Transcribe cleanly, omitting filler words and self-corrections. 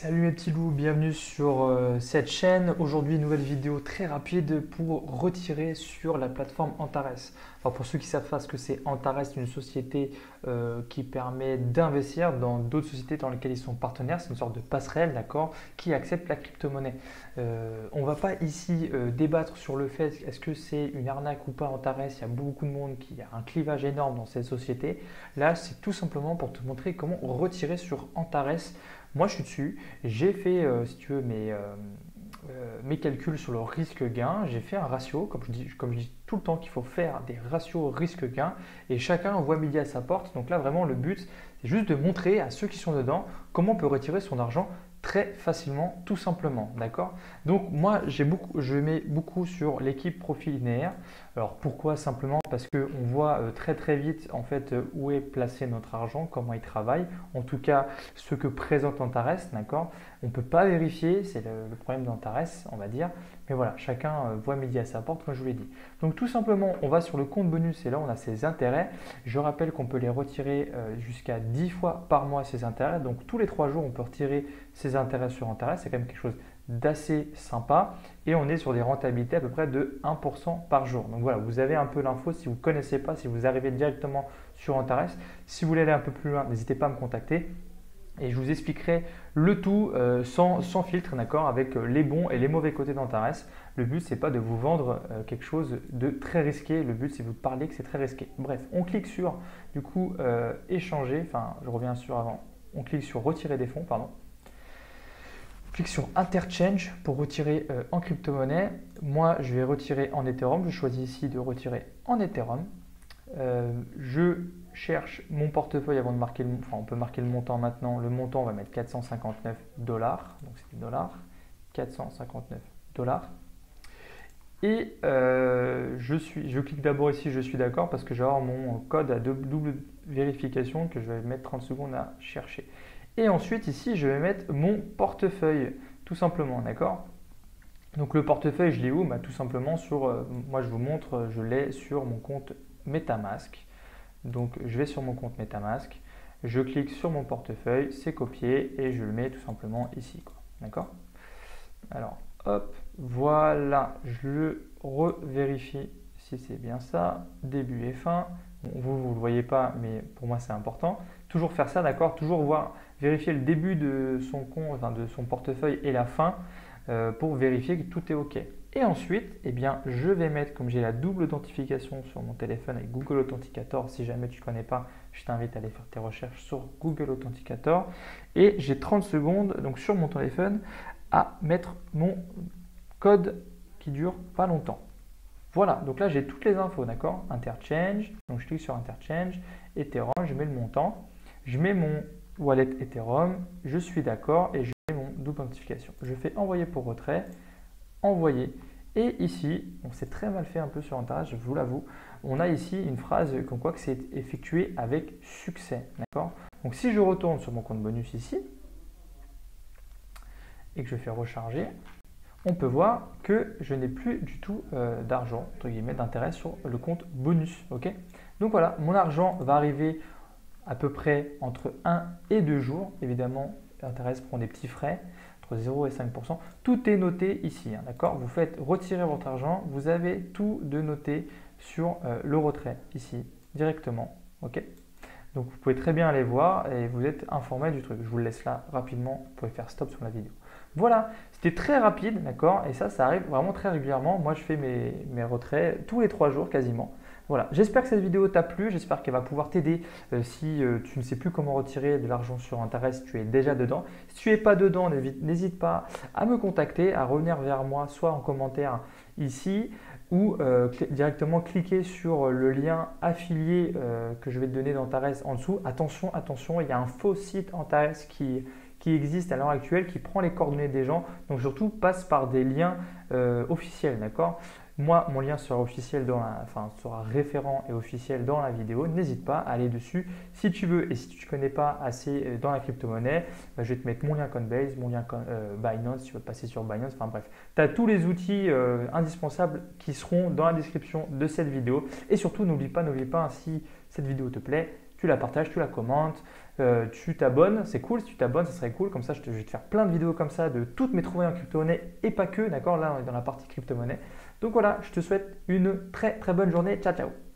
Salut mes petits loups, bienvenue sur cette chaîne. Aujourd'hui, nouvelle vidéo très rapide pour retirer sur la plateforme Antares. Alors pour ceux qui savent pas ce que c'est, Antares, c'est une société qui permet d'investir dans d'autres sociétés dans lesquelles ils sont partenaires. C'est une sorte de passerelle, d'accord, qui accepte la crypto-monnaie. On ne va pas ici débattre sur le fait est-ce que c'est une arnaque ou pas Antares. Il y a beaucoup de monde qui a un clivage énorme dans cette société. Là, c'est tout simplement pour te montrer comment retirer sur Antares. Moi, je suis dessus. J'ai fait, si tu veux, mes calculs sur le risque-gain. J'ai fait un ratio, comme je dis tout le temps qu'il faut faire des ratios risque-gain et chacun voit midi à sa porte. Donc là, vraiment, le but, c'est juste de montrer à ceux qui sont dedans comment on peut retirer son argent très facilement, tout simplement. D'accord? Donc moi, je mets beaucoup sur l'équipe profil linéaire. Alors pourquoi? Simplement parce qu'on voit très très vite en fait où est placé notre argent, comment il travaille, en tout cas ce que présente Antares, d'accord? On ne peut pas vérifier, c'est le problème d'Antares, on va dire, mais voilà, chacun voit midi à sa porte, comme je vous l'ai dit. Donc tout simplement, on va sur le compte bonus et là on a ses intérêts. Je rappelle qu'on peut les retirer jusqu'à 10 fois par mois ces intérêts, donc tous les 3 jours on peut retirer ses intérêts sur Antares, c'est quand même quelque chose d'assez sympa et on est sur des rentabilités à peu près de 1% par jour. Donc voilà, vous avez un peu l'info si vous ne connaissez pas, si vous arrivez directement sur Antares. Si vous voulez aller un peu plus loin, n'hésitez pas à me contacter et je vous expliquerai le tout sans filtre, d'accord, avec les bons et les mauvais côtés d'Antares. Le but, c'est pas de vous vendre quelque chose de très risqué, le but, c'est de vous parler que c'est très risqué. Bref, on clique sur du coup échanger, enfin je reviens sur avant, on clique sur retirer des fonds, pardon. Clique sur Interchange pour retirer en crypto-monnaie. Moi, je vais retirer en Ethereum. Je choisis ici de retirer en Ethereum. Je cherche mon portefeuille avant de marquer on peut marquer le montant maintenant. Le montant, on va mettre 459 dollars. Donc, c'est des dollars. 459 dollars. Et je clique d'abord ici, je suis d'accord parce que je vais avoir mon code à double vérification que je vais mettre 30 secondes à chercher. Et ensuite, ici, je vais mettre mon portefeuille, tout simplement, d'accord? Donc, le portefeuille, je l'ai où? Bah, tout simplement sur, moi, je vous montre, je l'ai sur mon compte MetaMask. Donc, je vais sur mon compte MetaMask, je clique sur mon portefeuille, c'est copié et je le mets tout simplement ici, quoi, d'accord? Alors, hop, voilà, je le revérifie si c'est bien ça, début et fin. Bon, vous ne le voyez pas, mais pour moi, c'est important. Toujours faire ça, d'accord? Toujours vérifier le début de son compte, enfin, de son portefeuille et la fin pour vérifier que tout est OK. Et ensuite, eh bien, je vais mettre, comme j'ai la double authentification sur mon téléphone avec Google Authenticator, si jamais tu ne connais pas, je t'invite à aller faire tes recherches sur Google Authenticator. Et j'ai 30 secondes donc, sur mon téléphone à mettre mon code qui dure pas longtemps. Voilà, donc là j'ai toutes les infos, d'accord? Interchange, donc je clique sur Interchange, Ethereum, je mets le montant, je mets mon wallet Ethereum, je suis d'accord et je mets mon double authentification. Je fais envoyer pour retrait, envoyer. Et ici, on s'est très mal fait un peu sur Antares, je vous l'avoue, on a ici une phrase comme quoi que c'est effectué avec succès, d'accord? Donc si je retourne sur mon compte bonus ici et que je fais recharger, on peut voir que je n'ai plus du tout d'argent, entre guillemets, d'intérêt sur le compte bonus. Ok? Donc voilà, mon argent va arriver à peu près entre 1 et 2 jours. Évidemment, l'intérêt prend des petits frais, entre 0 et 5%. Tout est noté ici, hein, d'accord? Vous faites retirer votre argent, vous avez tout de noté sur le retrait, ici, directement. Ok? Donc vous pouvez très bien aller voir et vous êtes informé du truc. Je vous le laisse là rapidement, vous pouvez faire stop sur la vidéo. Voilà, c'était très rapide, d'accord? Et ça arrive vraiment très régulièrement. Moi, je fais mes retraits tous les 3 jours quasiment. Voilà, j'espère que cette vidéo t'a plu, j'espère qu'elle va pouvoir t'aider si tu ne sais plus comment retirer de l'argent sur Antares, si tu es déjà dedans. Si tu n'es pas dedans, n'hésite pas à me contacter, à revenir vers moi, soit en commentaire ici, ou directement cliquer sur le lien affilié que je vais te donner d'Antares en dessous. Attention, attention, il y a un faux site Antares qui existe à l'heure actuelle, qui prend les coordonnées des gens. Donc surtout, passe par des liens officiels, d'accord? Moi, mon lien sera officiel sera référent et officiel dans la vidéo. N'hésite pas à aller dessus si tu veux. Et si tu ne connais pas assez dans la crypto-monnaie, je vais te mettre mon lien Coinbase, mon lien Binance, si tu veux passer sur Binance. Enfin bref, tu as tous les outils indispensables qui seront dans la description de cette vidéo. Et surtout, n'oublie pas, si cette vidéo te plaît, tu la partages, tu la commentes, tu t'abonnes, c'est cool. Si tu t'abonnes, ça serait cool. Comme ça, je vais te faire plein de vidéos comme ça de toutes mes trouvailles en crypto-monnaie et pas que. D'accord? Là, on est dans la partie crypto-monnaie. Donc voilà, je te souhaite une très très bonne journée. Ciao, ciao!